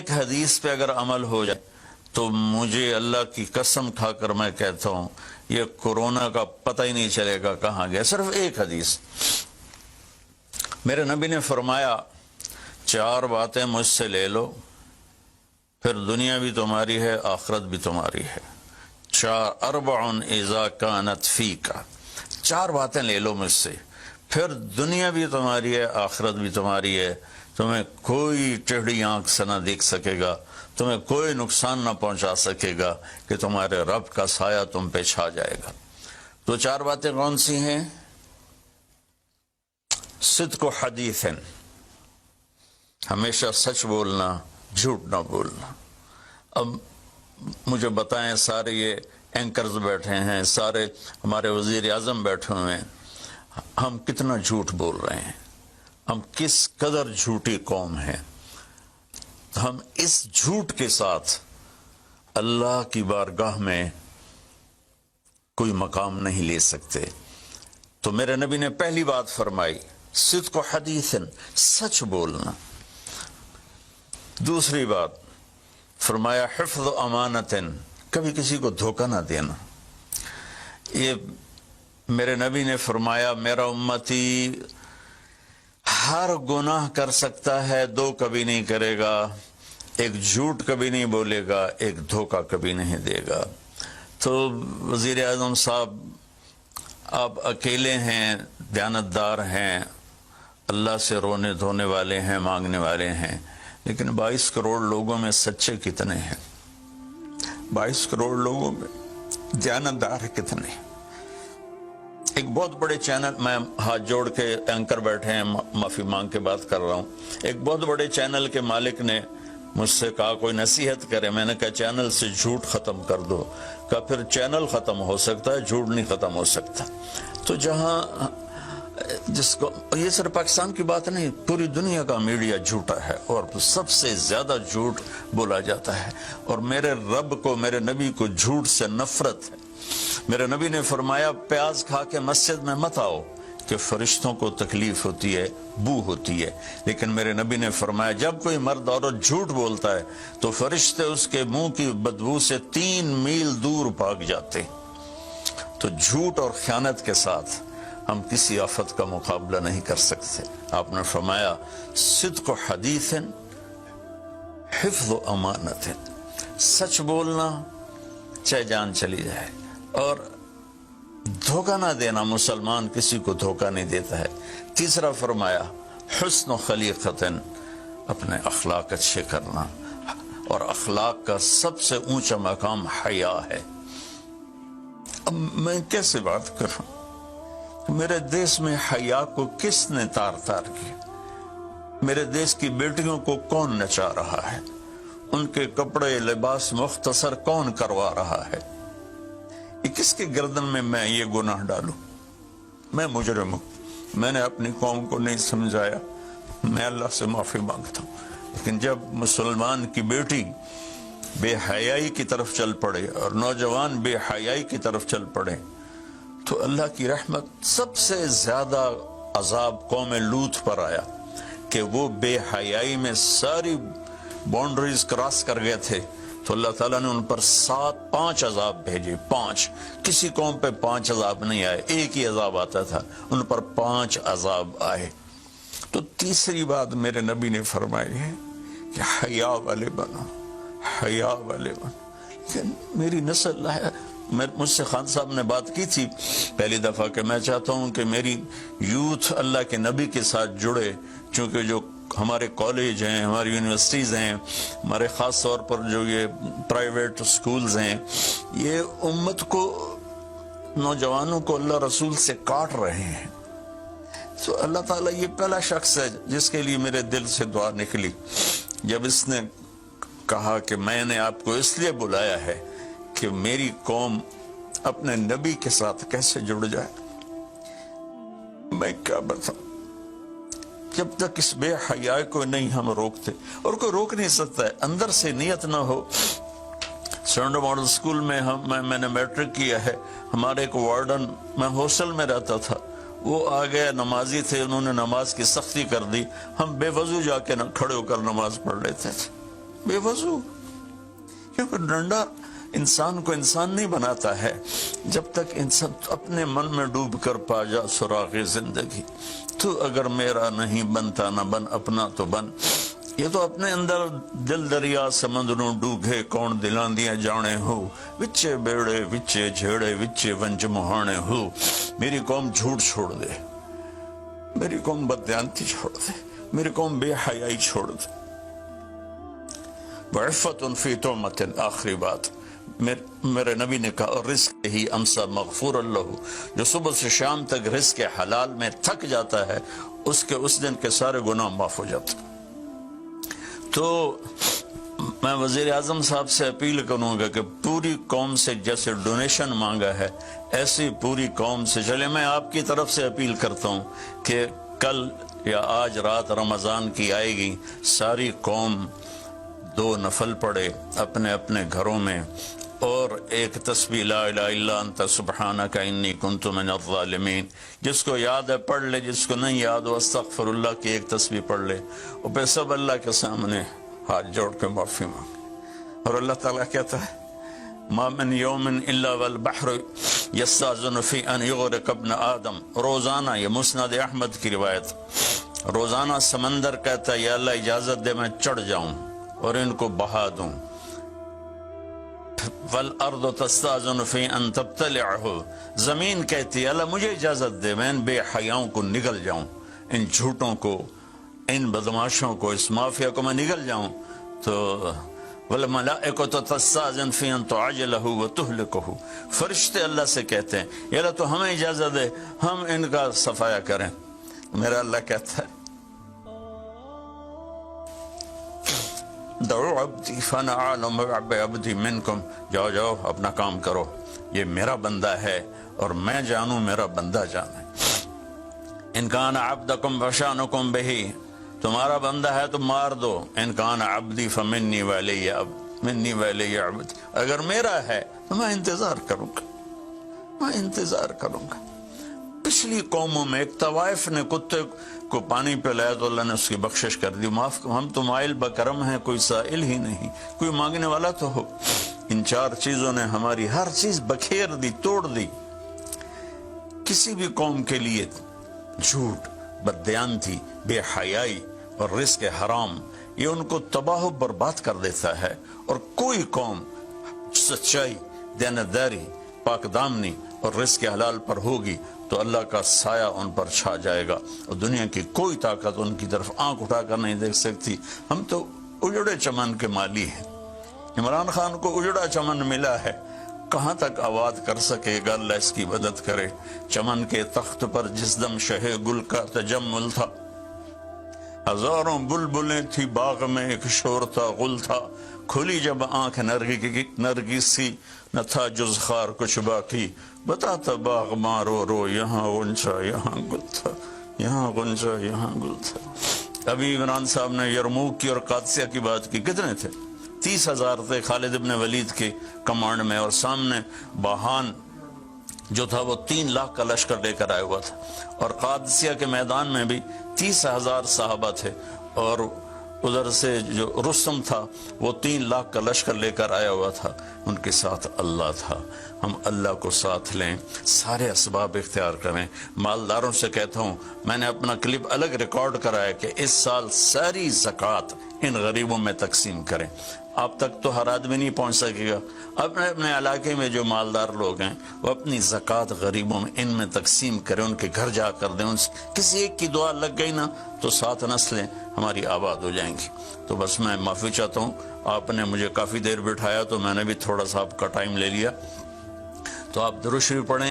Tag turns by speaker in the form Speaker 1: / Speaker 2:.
Speaker 1: ایک حدیث پہ اگر عمل ہو جائے تو مجھے اللہ کی قسم کھا کر میں کہتا ہوں یہ کورونا کا پتہ ہی نہیں چلے گا کہاں گیا. صرف ایک حدیث. میرے نبی نے فرمایا 4 باتیں مجھ سے لے لو پھر دنیا بھی تمہاری ہے آخرت بھی تمہاری ہے. 4 اذا کانت فیک. 4 باتیں لے لو مجھ سے پھر دنیا بھی تمہاری ہے آخرت بھی تمہاری ہے. تمہیں کوئی ٹیڑھی آنکھ سے نہ دیکھ سکے گا, تمہیں کوئی نقصان نہ پہنچا سکے گا کہ تمہارے رب کا سایہ تم پہ چھا جائے گا. تو 4 باتیں کون سی ہیں؟ صدق و حدیث, ہمیشہ سچ بولنا, جھوٹ نہ بولنا. اب مجھے بتائیں, سارے یہ اینکرز بیٹھے ہیں, سارے ہمارے وزیر اعظم بیٹھے ہوئے ہیں, ہم کتنا جھوٹ بول رہے ہیں, ہم کس قدر جھوٹی قوم ہیں. ہم اس جھوٹ کے ساتھ اللہ کی بارگاہ میں کوئی مقام نہیں لے سکتے. تو میرے نبی نے پہلی بات فرمائی صدق و حدیث, سچ بولنا. دوسری بات فرمایا حفظ و امانت, کبھی کسی کو دھوکہ نہ دینا. یہ میرے نبی نے فرمایا میرا امتی ہر گناہ کر سکتا ہے, 2 کبھی نہیں کرے گا, ایک جھوٹ کبھی نہیں بولے گا, ایک دھوکہ کبھی نہیں دے گا. تو وزیر اعظم صاحب آپ اکیلے ہیں, دیانتدار ہیں, اللہ سے رونے دھونے والے ہیں, مانگنے والے ہیں, لیکن 22 کروڑ لوگوں میں سچے کتنے ہیں؟ 22 کروڑ لوگوں میں دیانتدار کتنے ہیں؟ ایک بہت بڑے چینل, میں ہاتھ جوڑ کے اینکر بیٹھے ہیں, معافی مانگ کے بات کر رہا ہوں, ایک بہت بڑے چینل کے مالک نے مجھ سے کہا کوئی نصیحت کرے. میں نے کہا چینل سے جھوٹ ختم کر دو. کہا پھر چینل ختم ہو سکتا ہے, جھوٹ نہیں ختم ہو سکتا. تو جہاں جس کو, یہ صرف پاکستان کی بات نہیں, پوری دنیا کا میڈیا جھوٹا ہے اور سب سے زیادہ جھوٹ بولا جاتا ہے. اور میرے رب کو, میرے نبی کو جھوٹ سے نفرت ہے. میرے نبی نے فرمایا پیاز کھا کے مسجد میں مت آؤ کہ فرشتوں کو تکلیف ہوتی ہے, بو ہوتی ہے. لیکن میرے نبی نے فرمایا جب کوئی مرد عورت جھوٹ بولتا ہے تو فرشتے اس کے منہ کی بدبو سے 3 میل دور بھاگ جاتے. تو جھوٹ اور خیانت کے ساتھ ہم کسی آفت کا مقابلہ نہیں کر سکتے. آپ نے فرمایا صدق و حدیث, حفظ و امانت, سچ بولنا چاہے جان چلی جائے, اور دھوکہ نہ دینا. مسلمان کسی کو دھوکہ نہیں دیتا ہے. تیسرا فرمایا حسن و خلیقت, اپنے اخلاق اچھے کرنا, اور اخلاق کا سب سے اونچا مقام حیا ہے. اب میں کیسے بات کروں؟ میرے دیش میں حیا کو کس نے تار تار کیا؟ میرے دیش کی بیٹیوں کو کون نچا رہا ہے؟ ان کے کپڑے لباس مختصر کون کروا رہا ہے؟ یہ کس کے گردن میں یہ گناہ ڈالوں؟ میں مجرم ہوں, میں نے اپنی قوم کو نہیں سمجھایا, میں اللہ سے معافی مانگتا ہوں. لیکن جب مسلمان کی بیٹی بے حیائی کی طرف چل پڑے اور نوجوان بے حیائی کی طرف چل پڑے تو اللہ کی رحمت. سب سے زیادہ عذاب قوم لوط پر آیا کہ وہ بے حیائی میں ساری باؤنڈریز کراس کر گئے تھے, تو اللہ تعالیٰ نے ان پر 5 عذاب بھیجے. 5, کسی قوم پہ 5 عذاب نہیں آئے, ایک ہی عذاب آتا تھا, ان پر 5 عذاب آئے. تو تیسری بات میرے نبی نے فرمائی ہے کہ حیا والے بنو, حیا والے بنو. میری نسل ہے, مجھ سے خان صاحب نے بات کی تھی پہلی دفعہ کہ میں چاہتا ہوں کہ میری یوتھ اللہ کے نبی کے ساتھ جڑے, چونکہ جو ہمارے کالج ہیں, ہماری یونیورسٹیز ہیں, ہمارے خاص طور پر جو یہ پرائیویٹ سکولز ہیں, یہ امت کو, نوجوانوں کو اللہ رسول سے کاٹ رہے ہیں. تو اللہ تعالیٰ یہ پہلا شخص ہے جس کے لیے میرے دل سے دعا نکلی جب اس نے کہا کہ میں نے آپ کو اس لیے بلایا ہے کہ میری قوم اپنے نبی کے ساتھ کیسے جڑ جائے. میں کیا بتاؤں, جب تک اس بے حیائی کو نہیں ہم روکتے, اور کوئی روک نہیں سکتا ہے, اندر سے نیت نہ ہو. سرنڈو ماڈل سکول میں میں نے میٹرک کیا ہے. ہمارے ایک وارڈن, میں ہاسٹل میں رہتا تھا, وہ آ گئے, نمازی تھے, انہوں نے نماز کی سختی کر دی, ہم بے وضو جا کے کھڑے ہو کر نماز پڑھ لیتے تھے. بے وضو. کیونکہ ڈنڈا انسان کو انسان نہیں بناتا ہے جب تک انسان اپنے من میں ڈوب کر پا جا سراغ زندگی. تو اگر میرا نہیں بنتا نہ بن اپنا تو بن. یہ تو اپنے اندر دل دریا سمندروں ڈوبے کون دلان دیا جانے ہو. وچے بیڑے وچے جھیڑے وچے ونج مہانے ہو. میری قوم جھوٹ چھوڑ دے, میری قوم بددیانتی چھوڑ دے, میری قوم بے حیائی چھوڑ دے. وعفت فی تہمت, آخری بات میرے نبی نے کہا رزق ہی امسا مغفور اللہ, جو صبح سے شام تک رزق حلال میں تھک جاتا ہے اس کے اس دن کے سارے گناہ معاف ہو جاتے. تو میں وزیر اعظم صاحب سے اپیل کروں گا کہ پوری قوم سے جیسے ڈونیشن مانگا ہے ایسی پوری قوم سے چلے. میں آپ کی طرف سے اپیل کرتا ہوں کہ کل یا آج رات رمضان کی آئے گی, ساری قوم 2 نفل پڑھے اپنے اپنے گھروں میں, اور ایک تسبیح لا الہ الا انت سبحانک انی کنت من الظالمین. جس کو یاد ہے پڑھ لے, جس کو نہیں یاد ہو استغفر اللہ کی ایک تسبیح پڑھ لے, اور پھر سب اللہ کے سامنے ہاتھ جوڑ کے معافی مانگے. اور اللہ تعالیٰ کہتا ہے ما من یوم الا والبحر یستاذن فی ان یغرق ابن آدم. روزانہ, یہ مسند احمد کی روایت, روزانہ سمندر کہتا ہے یا اللہ اجازت دے میں چڑھ جاؤں اور ان کو بہا دوں. والارض تستاذن فی ان تبتلعہ, زمین کہتی ہے اللہ مجھے اجازت دے میں ان بے حیاؤں کو نگل جاؤں, ان جھوٹوں کو, ان بدماشوں کو, اس مافیا کو میں نگل جاؤں. تو والملائکۃ تستاذن فی ان تعجلہ وتہلکہ, فرشتے اللہ سے کہتے ہیں یا اللہ تو ہمیں اجازت دے ہم ان کا صفایا کریں. میرا اللہ کہتا ہے دعو عبدی فانا عالم بعبدی منکم, جاؤ جاؤ اپنا کام کرو, یہ میرا بندہ ہے اور میں جانوں میرا بندہ جانے. ان کان عبدکم فشانکم بہی, تمہارا بندہ ہے تو مار دو. ان کان عبدی فمنی ولی منی ولی عبد, اگر میرا ہے تو میں انتظار کروں گا, میں انتظار کروں گا. پچھلی قوموں میں ایک طوائف نے کتے کو پانی پلایا تو اللہ نے اس کی بخشش کر دی, معاف. ہم تو مائل بکرم ہیں, کوئی سائل ہی نہیں, کوئی مانگنے والا تو ہو. ان 4 چیزوں نے ہماری ہر چیز بکھیر دی, توڑ دی. کسی بھی قوم کے لیے جھوٹ, بددیانتی, بے حیائی اور رزق حرام یہ ان کو تباہ و برباد کر دیتا ہے. اور کوئی قوم سچائی, دیانتداری, پاک دامنی اور رزق حلال پر ہوگی تو اللہ کا سایہ ان پر چھا جائے گا, اور دنیا کی کوئی طاقت ان کی طرف آنکھ اٹھا کر نہیں دیکھ سکتی. ہم تو اجڑے چمن کے مالی ہیں. عمران خان کو اجڑا چمن ملا ہے, کہاں تک آباد کر سکے گا, اللہ اس کی مدد کرے. چمن کے تخت پر جس دم شہ گل کا تجمل تھا, ہزاروں بلبلیں تھی باغ میں, ایک شور تھا, غل تھا. کھلی جب آنکھ نرگس سی, نہ تھا جز خار کچھ باقی. بتاتا باغ مارو رو, یہاں غنچہ یہاں گل تھا, یہاں غنچہ یہاں گل تھا. ابھی عمران صاحب نے یرموک کی اور قادسیہ کی بات کی. کتنے تھے؟ 30,000 تھے خالد ابن ولید کے کمانڈ میں, اور سامنے باہان جو تھا وہ 3 لاکھ کا لشکر لے کر آیا ہوا تھا. اور قادسیہ کے میدان میں بھی 30,000 صحابہ تھے, اور ادھر سے جو رستم تھا وہ 3 لاکھ کا لشکر لے کر آیا ہوا تھا. ان کے ساتھ اللہ تھا. ہم اللہ کو ساتھ لیں, سارے اسباب اختیار کریں. مالداروں سے کہتا ہوں, میں نے اپنا کلپ الگ ریکارڈ کرا ہے کہ اس سال ساری زکوٰۃ ان غریبوں میں تقسیم کریں. آپ تک تو ہر آدمی نہیں پہنچ سکے گا. اپنے اپنے علاقے میں جو مالدار لوگ ہیں وہ اپنی زکوٰۃ غریبوں میں ان میں تقسیم کریں, ان کے گھر جا کر دیں. کسی ایک کی دعا لگ گئی نا تو 7 نسلیں ہماری آباد ہو جائیں گی. تو بس میں معافی چاہتا ہوں, آپ نے مجھے کافی دیر بٹھایا تو میں نے بھی تھوڑا سا آپ کا ٹائم لے لیا. تو آپ درود شریف پڑھیں.